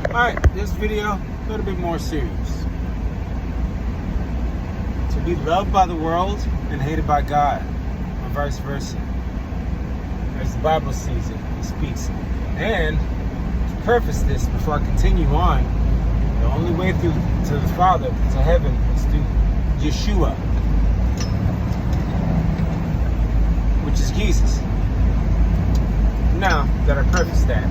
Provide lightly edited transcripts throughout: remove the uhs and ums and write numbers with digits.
Alright, this video, a little bit more serious. To be loved by the world and hated by God, or vice versa. As the Bible sees it and speaks it. And to preface this, before I continue on, the only way through to the Father, to heaven, is through Yeshua, which is Jesus. Now that I preface that,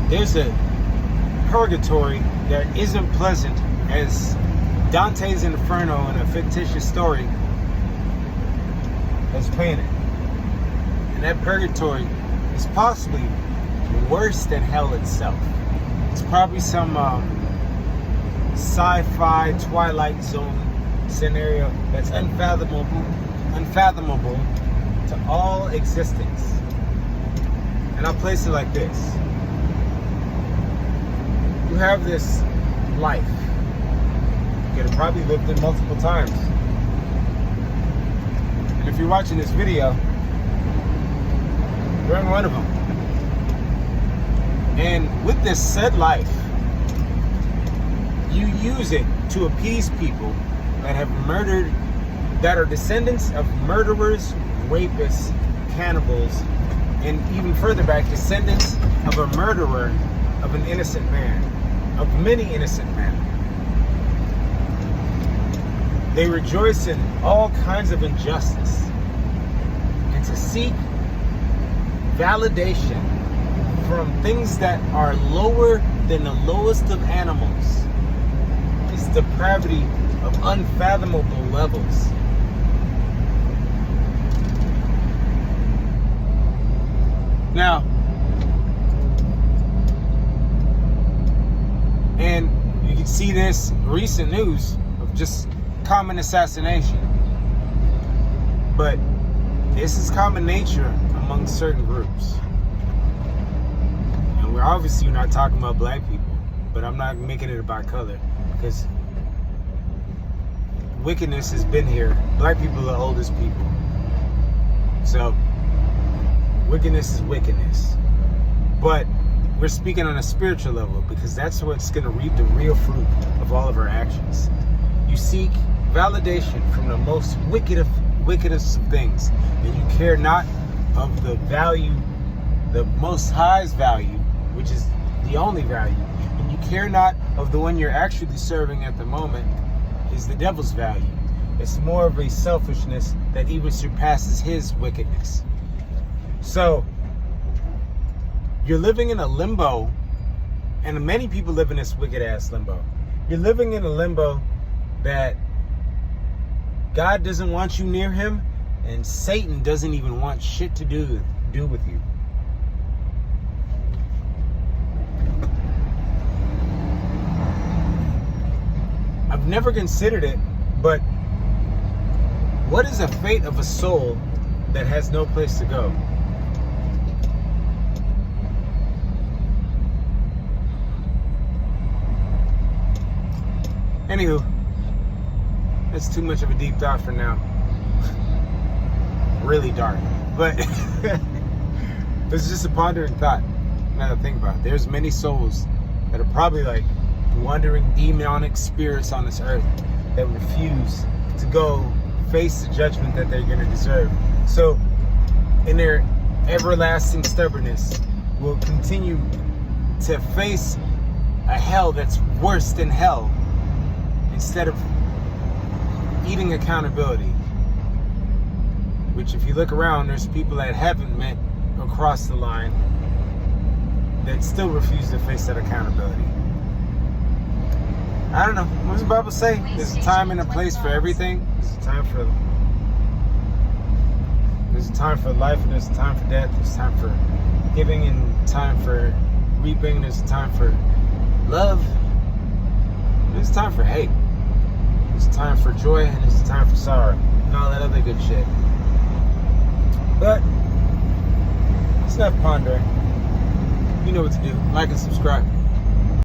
there's a purgatory that isn't pleasant, as Dante's Inferno, in a fictitious story, has painted. And that purgatory is possibly worse than hell itself. It's probably some sci-fi Twilight Zone scenario that's unfathomable to all existence. And I'll place it like this. You have this life. You could have probably lived it multiple times. And if you're watching this video, you're in one of them. And with this said life, you use it to appease people that have murdered, that are descendants of murderers, rapists, cannibals, and even further back, descendants of a murderer of an innocent man. Of many innocent men. They rejoice in all kinds of injustice, and to seek validation from things that are lower than the lowest of animals is depravity of unfathomable levels. Now, and you can see this recent news of just common assassination. But this is common nature among certain groups. And we're obviously not talking about black people, but I'm not making it about color, because wickedness has been here. Black people are the oldest people. So wickedness is wickedness. But we're speaking on a spiritual level, because that's what's going to reap the real fruit of all of our actions. You seek validation from the most wickedest of things, and you care not of the value, the Most High's value, which is the only value, and you care not of the one you're actually serving at the moment, is the devil's value. It's more of a selfishness that even surpasses his wickedness. So you're living in a limbo, and many people live in this wicked ass limbo. You're living in a limbo that God doesn't want you near him, and Satan doesn't even want shit to do with you. I've never considered it, but what is the fate of a soul that has no place to go? Anywho, that's too much of a deep thought for now. Really dark. But it's just a pondering thought. Now to think about it. There's many souls that are probably like wandering demonic spirits on this earth that refuse to go face the judgment that they're going to deserve. So in their everlasting stubbornness, will continue to face a hell that's worse than hell, instead of eating accountability. Which, if you look around, there's people that haven't met across the line that still refuse to face that accountability. I don't know. What does the Bible say? There's a time and a place for everything. There's a time for life, and there's a time for death. There's a time for giving and time for reaping. There's a time for love. There's a time for hate. There's a time for joy, and there's a time for sorrow, and all that other good shit. But it's enough pondering. You know what to do. Like and subscribe.